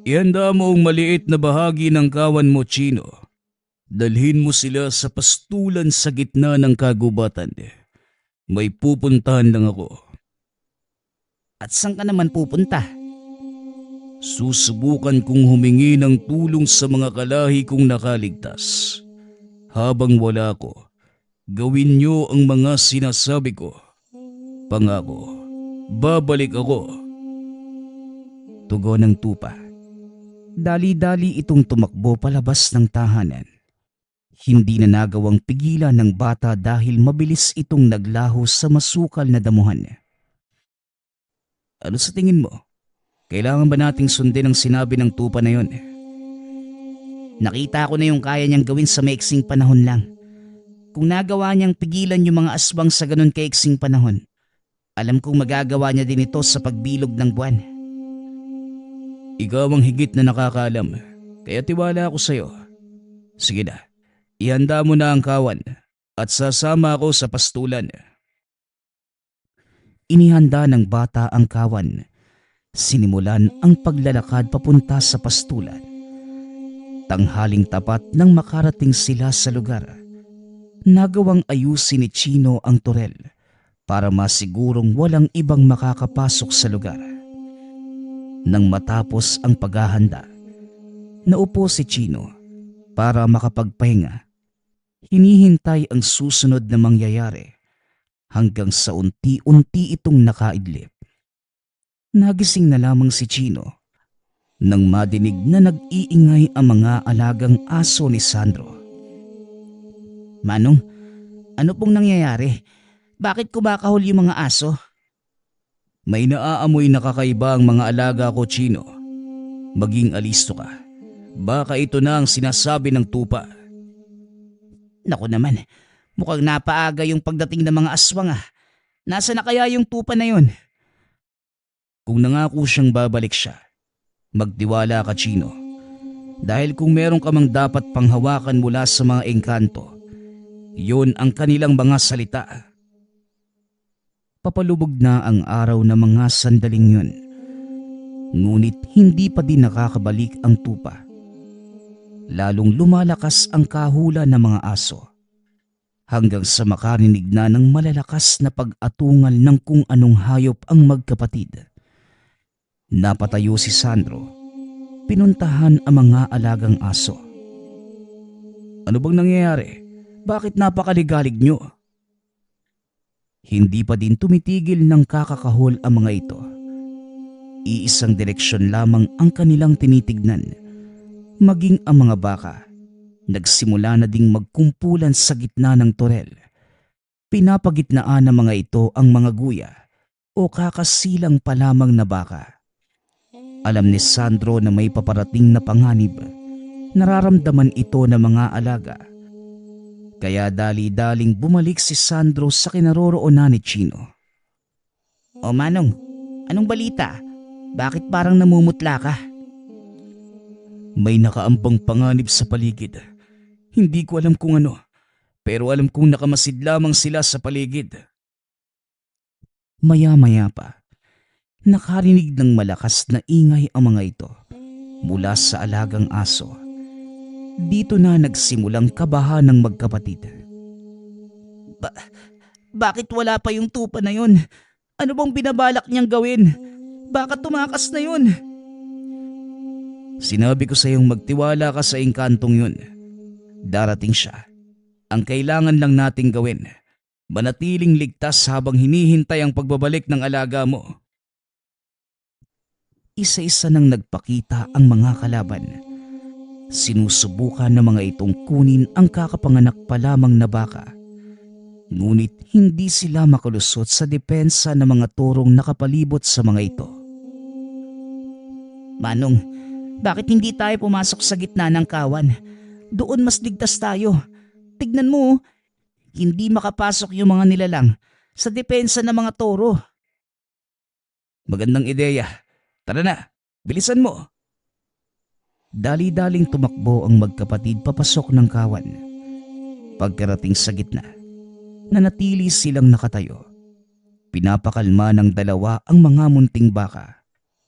Ihanda mo ang maliit na bahagi ng kawan mo, Chino. Dalhin mo sila sa pastulan sa gitna ng kagubatan. May pupuntahan lang ako. At saan ka naman pupunta? Susubukan kong humingi ng tulong sa mga kalahi kong nakaligtas. Habang wala ko, gawin niyo ang mga sinasabi ko. Pangako, babalik ako. Tugon ng tupa. Dali-dali itong tumakbo palabas ng tahanan. Hindi na nagawang pigilan ng bata dahil mabilis itong naglaho sa masukal na damuhan. Ano sa tingin mo? Kailangan ba nating sundin ang sinabi ng tupa na yon? Nakita ko na yung kaya niyang gawin sa maiksing panahon lang. Kung nagawa niyang pigilan yung mga aswang sa ganun kaiksing panahon, alam kong magagawa niya din ito sa pagbilog ng buwan. Ikaw ang higit na nakakaalam, kaya tiwala ako sa'yo. Sige na, ihanda mo na ang kawan at sasama ako sa pastulan. Inihanda ng bata ang kawan. Sinimulan ang paglalakad papunta sa pastulan. Tanghaling tapat nang makarating sila sa lugar, nagawang ayusin ni Chino ang torel para masigurong walang ibang makakapasok sa lugar. Nang matapos ang paghahanda, naupo si Chino para makapagpahinga. Hinihintay ang susunod na mangyayari hanggang sa unti-unti itong nakaidlip. Nagising na lamang si Chino nang madinig na nag-iingay ang mga alagang aso ni Sandro. Manong, ano pong nangyayari? Bakit kumakahol yung mga aso? May naaamoy na kakaiba ang mga alaga ko, Chino. Maging alisto ka. Baka ito na ang sinasabi ng tupa. Naku naman, mukhang napaaga yung pagdating ng mga aswang ah. Nasa na kaya yung tupa na yun? Kung nangako siyang babalik siya, magtiwala ka, Chino. Dahil kung meron ka mang dapat panghawakan mula sa mga engkanto, yun ang kanilang mga salita. Papalubog na ang araw na mga sandaling yun. Ngunit hindi pa din nakakabalik ang tupa. Lalong lumalakas ang kahula ng mga aso hanggang sa makarinig na ng malalakas na pag-atungal ng kung anong hayop ang magkapatid. Napatayo si Sandro. Pinuntahan ang mga alagang aso. Ano bang nangyayari? Bakit napakaligalig nyo? Hindi pa din tumitigil ng kakakahol ang mga ito. Iisang direksyon lamang ang kanilang tinitignan. Maging ang mga baka, nagsimula na ding magkumpulan sa gitna ng torel. Pinapagitnaan ng mga ito ang mga guya o kakasilang pa lamang na baka. Alam ni Sandro na may paparating na panganib. Nararamdaman ito ng mga alaga. Kaya dali-daling bumalik si Sandro sa kinaroroonan ni Chino. O Manong, anong balita? Bakit parang namumutla ka? May nakaambang panganib sa paligid. Hindi ko alam kung ano, pero alam kong nakamasid lamang sila sa paligid. Maya-maya pa, nakarinig ng malakas na ingay ang mga ito mula sa alagang aso. Dito na nagsimulang kabahan ng magkapatid. Bakit wala pa yung tupa na yun? Ano bang binabalak niyang gawin? Baka tumakas na yun. Sinabi ko sa iyong magtiwala ka sa engkantong yun. Darating siya. Ang kailangan lang nating gawin, manatiling ligtas habang hinihintay ang pagbabalik ng alaga mo. Isa-isa nang nagpakita ang mga kalaban. Sinusubukan ng mga itong kunin ang kakapanganak pa lamang na baka. Ngunit hindi sila makalusot sa depensa ng mga torong nakapalibot sa mga ito. Manong, bakit hindi tayo pumasok sa gitna ng kawan? Doon mas ligtas tayo. Tignan mo, hindi makapasok yung mga nilalang sa depensa ng mga toro. Magandang ideya. Tara na, bilisan mo. Dali-daling tumakbo ang magkapatid papasok ng kawan. Pagkarating sa gitna, nanatili silang nakatayo. Pinapakalma ng dalawa ang mga munting baka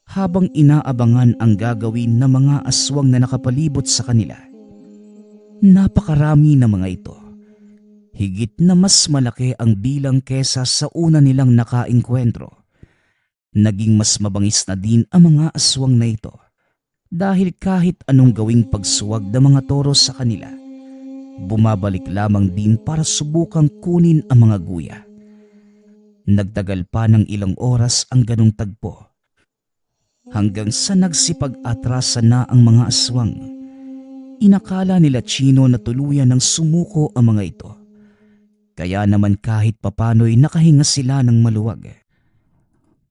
habang inaabangan ang gagawin ng mga aswang na nakapalibot sa kanila. Napakarami na mga ito. Higit na mas malaki ang bilang kesa sa una nilang nakaengkwentro. Naging mas mabangis na din ang mga aswang na ito dahil kahit anong gawing pagsuwag ng mga toro sa kanila, bumabalik lamang din para subukang kunin ang mga guya. Nagtagal pa ng ilang oras ang ganong tagpo hanggang sa nagsipag-atrasan na ang mga aswang. Inakala nila Chino na tuluyan ng sumuko ang mga ito. Kaya naman kahit papano'y nakahinga sila ng maluwag.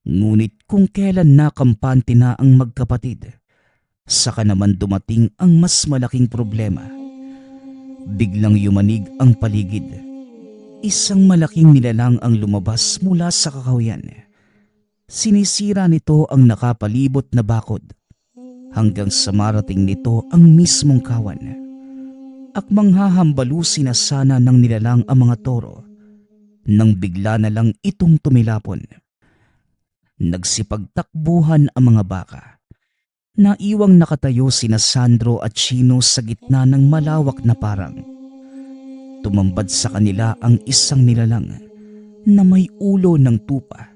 Ngunit kung kailan nakampante na ang magkapatid, saka naman dumating ang mas malaking problema. Biglang yumanig ang paligid. Isang malaking nilalang ang lumabas mula sa kakahuyan. Sinisira nito ang nakapalibot na bakod hanggang sa marating nito ang mismong kawan. Akmang hahambalusin na sana ng nilalang ang mga toro nang bigla na lang itong tumilapon. Nagsipagtakbuhan ang mga baka. Naiwang nakatayo sina Sandro at Chino sa gitna ng malawak na parang. Tumambad sa kanila ang isang nilalang na may ulo ng tupa.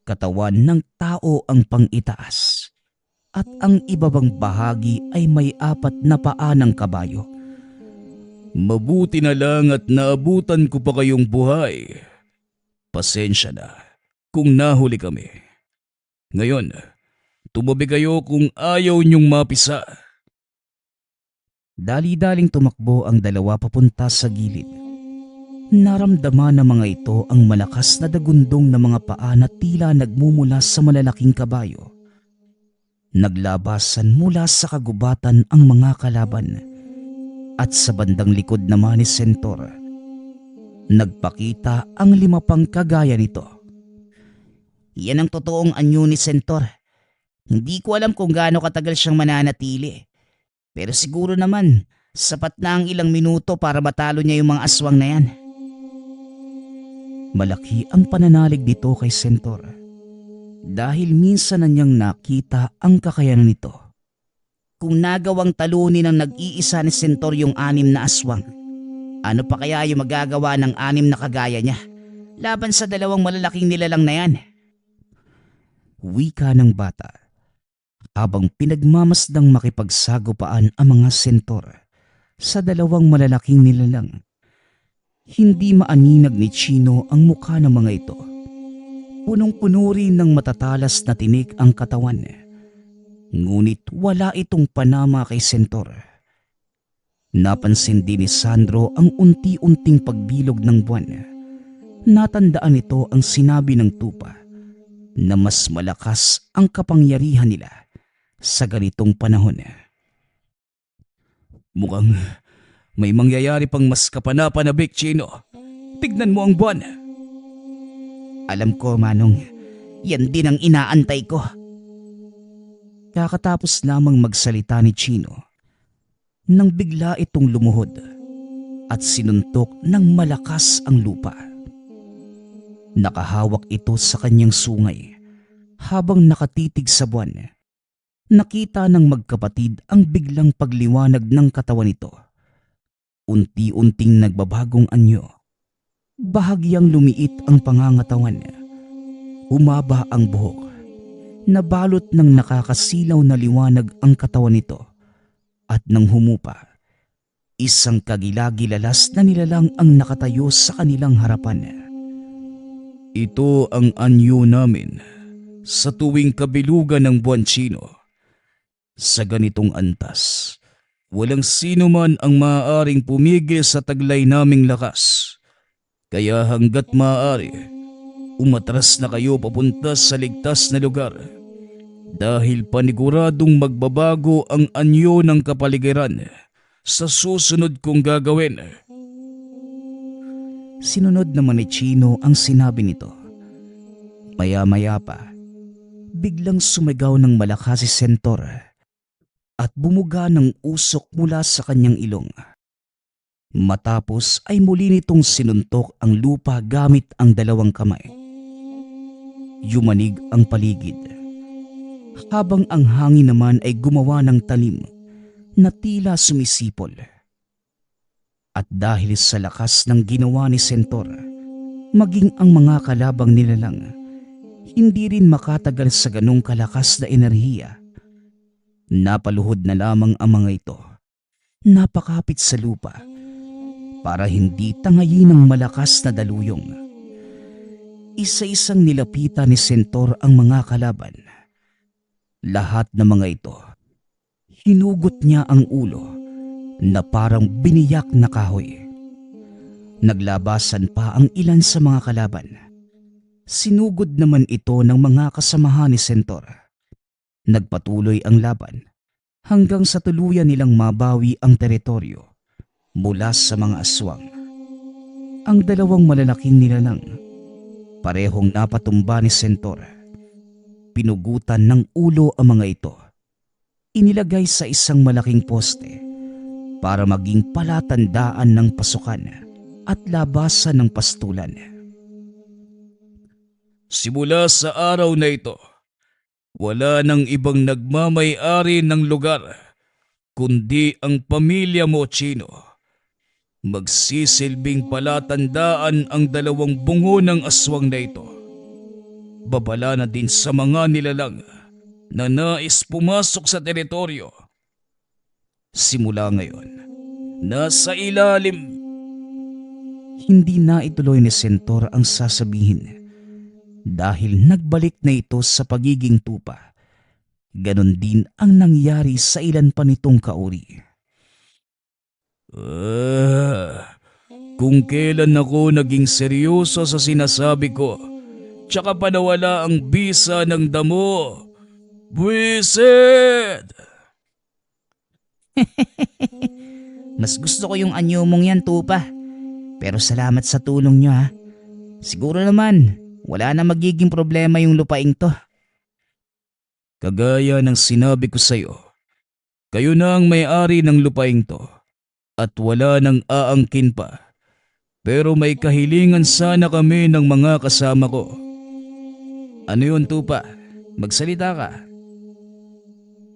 Katawan ng tao ang pang-itaas at ang ibabang bahagi ay may 4 na paa ng kabayo. Mabuti na lang at naabutan ko pa kayong buhay. Pasensya na kung nahuli kami. Ngayon, tumabi kayo kung ayaw niyong mapisa. Dali-daling tumakbo ang dalawa papunta sa gilid. Naramdaman ng mga ito ang malakas na dagundong ng mga paa na tila nagmumula sa malalaking kabayo. Naglabasan mula sa kagubatan ang mga kalaban. At sa bandang likod naman ni Sentor, nagpakita ang 5 pang kagaya nito. Yan ang totoong anyo ni Sentor. Hindi ko alam kung gaano katagal siyang mananatili. Pero siguro naman, sapat na ang ilang minuto para matalo niya yung mga aswang na yan. Malaki ang pananalig nito kay Sentor dahil minsan na niyang nakita ang kakayanan nito. Kung nagawang talunin ng nag-iisa ni Sentor yung 6 na aswang, ano pa kaya yung magagawa ng 6 na kagaya niya laban sa 2 malalaking nilalang na yan? Wika ng bata habang pinagmamasdang makipagsagupaan ang mga Sentor sa 2 malalaking nilalang. Hindi maaninag ni Chino ang mukha ng mga ito. Punong-puno rin ng matatalas na tinik ang katawan. Ngunit wala itong panama kay Sentor. Napansin din ni Sandro ang unti-unting pagbilog ng buwan. Natandaan ito ang sinabi ng tupa na mas malakas ang kapangyarihan nila sa ganitong panahon. Mukhang may mangyayari pang mas kapanapanabik, Chino. Tignan mo ang buwan. Alam ko, Manong, yan din ang inaantay ko. Kakatapos lamang magsalita ni Chino nang bigla itong lumuhod at sinuntok ng malakas ang lupa. Nakahawak ito sa kanyang sungay habang nakatitig sa buwan. Nakita ng magkapatid ang biglang pagliwanag ng katawan nito. Unti-unting nagbabagong anyo. Bahagyang lumiit ang pangangatawan. Humaba ang buhok. Nabalot ng nakakasilaw na liwanag ang katawan nito at nang humupa, isang kagilagilalas na nilalang ang nakatayo sa kanilang harapan. Ito ang anyo namin sa tuwing kabilugan ng buwan, Chino. Sa ganitong antas, walang sino man ang maaaring pumigil sa taglay naming lakas. Kaya hanggat maaari, umatras na kayo papunta sa ligtas na lugar. dahil paniguradong magbabago ang anyo ng kapaligiran sa susunod kong gagawin. Sinunod naman ni Chino ang sinabi nito. Maya-maya pa, biglang sumigaw ng malakas si Sentor at bumuga ng usok mula sa kanyang ilong. Matapos ay muli nitong sinuntok ang lupa gamit ang dalawang kamay. Yumanig ang paligid, habang ang hangin naman ay gumawa ng talim na tila sumisipol. At dahil sa lakas ng ginawa ni Sentor, maging ang mga kalabang nilalang hindi rin makatagal sa ganong kalakas na enerhiya. Napaluhod na lamang ang mga ito, napakapit sa lupa, para hindi tangayin ng malakas na daluyong. Isa-isang nilapitan ni Sentor ang mga kalaban. Lahat ng mga ito, hinugot niya ang ulo na parang biniyak na kahoy. Naglabasan pa ang ilan sa mga kalaban. Sinugod naman ito ng mga kasamahan ni Sentor. Nagpatuloy ang laban hanggang sa tuluyan nilang mabawi ang teritoryo mula sa mga aswang. Ang dalawang malalaking nilalang, parehong napatumba ni Sentor. Pinugutan ng ulo ang mga ito. Inilagay sa isang malaking poste para maging palatandaan ng pasukan at labasan ng pastulan. Simula sa araw na ito, wala nang ibang nagmamay-ari ng lugar kundi ang pamilya mo, Chino. Magsisilbing palatandaan ang dalawang bungo ng aswang na ito. Babala na din sa mga nilalang na nais pumasok sa teritoryo. Simula ngayon, nasa ilalim. Hindi na ituloy ni Sentor ang sasabihin dahil nagbalik na ito sa pagiging tupa. Ganon din ang nangyari sa ilan pa nitong kauri. Kung kailan ako naging seryoso sa sinasabi ko, tsaka pa nawala ang bisa ng damo. Buwisit! Mas gusto ko yung anyo mong yan, tupa. Pero salamat sa tulong nyo, ha. Siguro naman, wala na magiging problema yung lupaing to. Kagaya ng sinabi ko sa'yo, kayo na ang may-ari ng lupaing to at wala nang aangkin pa. Pero may kahilingan sana kami ng mga kasama ko. Ano yun, tupa? Magsalita ka.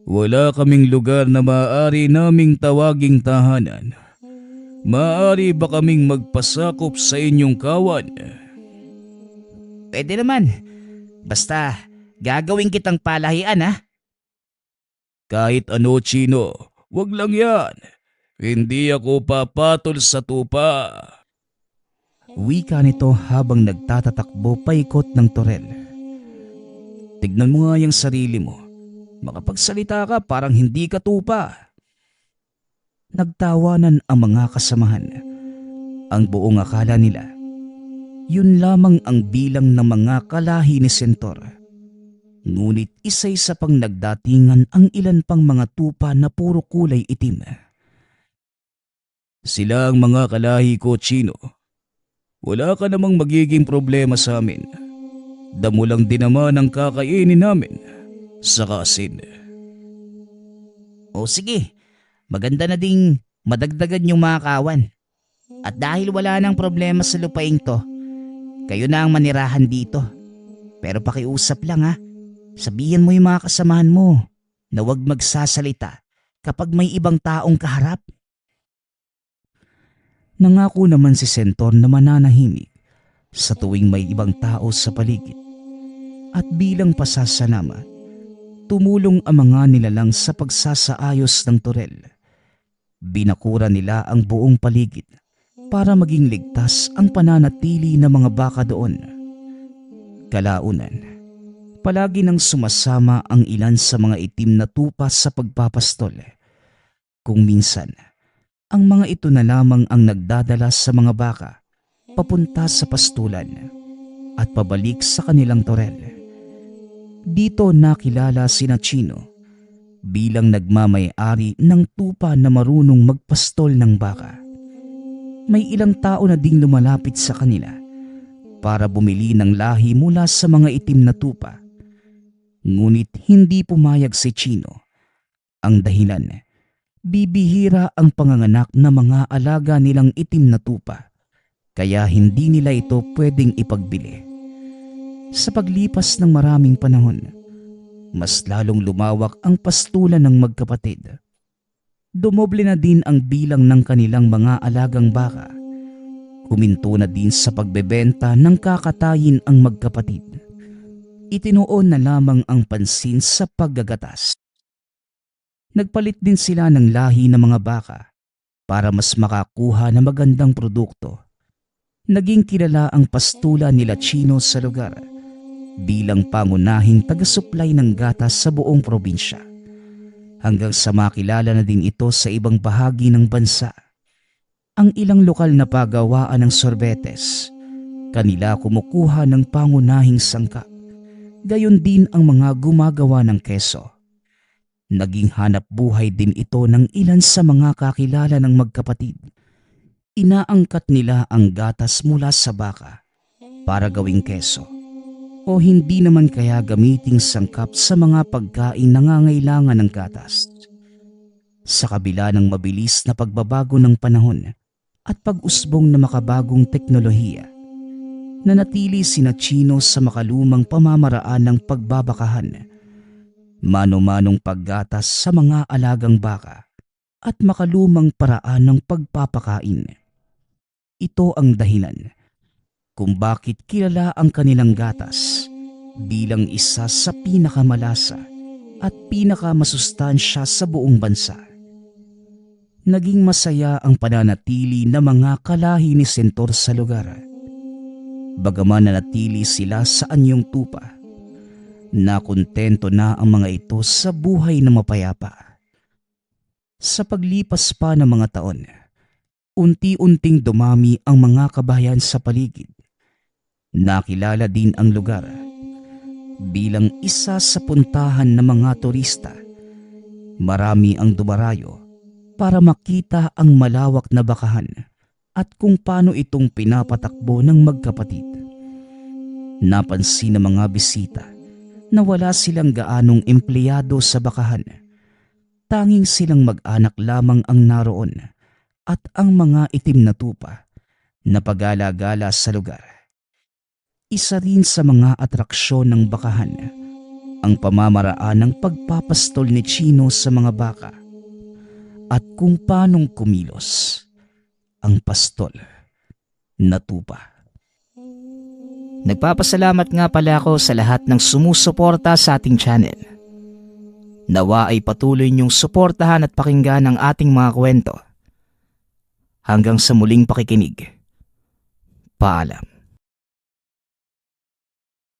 Wala kaming lugar na maaari naming tawaging tahanan. Maaari ba kaming magpasakop sa inyong kawan? Pwede naman. Basta gagawin kitang palahian, ha. Kahit ano, Chino, wag lang yan. Hindi ako papatol sa tupa. Wika nito habang nagtatatakbo paikot ng torel. Tignan mo nga yung sarili mo. Makapagsalita ka parang hindi ka tupa. Nagtawanan ang mga kasamahan. Ang buong akala nila, yun lamang ang bilang ng mga kalahi ni Sentor. Ngunit isa-isa pang nagdatingan ang ilan pang mga tupa na puro kulay itim. Sila ang mga kalahi ko, Chino. Wala ka namang magiging problema sa amin. Damo lang din naman ang kakainin namin. Saka asin. O sige, maganda na ding madagdagan yung mga kawan. At dahil wala nang problema sa lupaing to, kayo na ang manirahan dito. Pero pakiusap lang, ha. Sabihin mo yung mga kasamahan mo na huwag magsasalita kapag may ibang taong kaharap. Nangako naman si Sentor na mananahimik sa tuwing may ibang tao sa paligid. At bilang pasasalamat, tumulong ang mga nilalang sa pagsasaayos ng torel. Binakura nila ang buong paligid para maging ligtas ang pananatili ng mga baka doon. Kalaunan, palagi nang sumasama ang ilan sa mga itim na tupa sa pagpapastol. Kung minsan, ang mga ito na lamang ang nagdadala sa mga baka papunta sa pastulan at pabalik sa kanilang torel. Dito nakilala sina Chino bilang nagmamay-ari ng tupa na marunong magpastol ng baka. May ilang tao na ding lumalapit sa kanila para bumili ng lahi mula sa mga itim na tupa. Ngunit hindi pumayag si Chino. Ang dahilan, bibihira ang panganganak na mga alaga nilang itim na tupa, kaya hindi nila ito pwedeng ipagbili. Sa paglipas ng maraming panahon, mas lalong lumawak ang pastulan ng magkapatid. Dumoble na din ang bilang ng kanilang mga alagang baka. Huminto na din sa pagbebenta ng kakatayin ang magkapatid. Itinuon na lamang ang pansin sa paggagatas. Nagpalit din sila ng lahi ng mga baka para mas makakuha ng magandang produkto. Naging kilala ang pastula nila Chino sa lugar bilang pangunahing taga-supply ng gatas sa buong probinsya. Hanggang sa makilala na din ito sa ibang bahagi ng bansa. Ang ilang lokal na pagawaan ng sorbetes, kanila kumukuha ng pangunahing sangkap. Gayon din ang mga gumagawa ng keso. Naging hanap buhay din ito ng ilan sa mga kakilala ng magkapatid. Inaangkat nila ang gatas mula sa baka para gawing keso, o hindi naman kaya gamiting sangkap sa mga pagkain nangangailangan ng gatas. Sa kabila ng mabilis na pagbabago ng panahon at pag-usbong na makabagong teknolohiya, nanatili sina Chino sa makalumang pamamaraan ng pagbabakahan, mano-manong paggatas sa mga alagang baka at makalumang paraan ng pagpapakain. Ito ang dahilan kung bakit kilala ang kanilang gatas bilang isa sa pinakamalasa at pinakamasustansya sa buong bansa. Naging masaya ang pananatili ng mga kalahi ni Sentor sa lugar. Bagaman nanatili sila sa anyong tupa, nakontento na ang mga ito sa buhay na mapayapa. Sa paglipas pa ng mga taon, unti-unting dumami ang mga kabayan sa paligid. Nakilala din ang lugar bilang isa sa puntahan ng mga turista. Marami ang dumarayo para makita ang malawak na bakahan at kung paano itong pinapatakbo ng magkapatid. Napansin ng mga bisita na wala silang gaanong empleyado sa bakahan. Tanging silang mag-anak lamang ang naroon at ang mga itim na tupa na pagala-gala sa lugar. Isa rin sa mga atraksyon ng bakahan ang pamamaraan ng pagpapastol ni Chino sa mga baka at kung paanong kumilos ang pastol na tupa. Nagpapasalamat nga pala ako sa lahat ng sumusuporta sa ating channel. Nawa ay patuloy niyong suportahan at pakinggan ang ating mga kwento. Hanggang sa muling pakikinig. Paalam.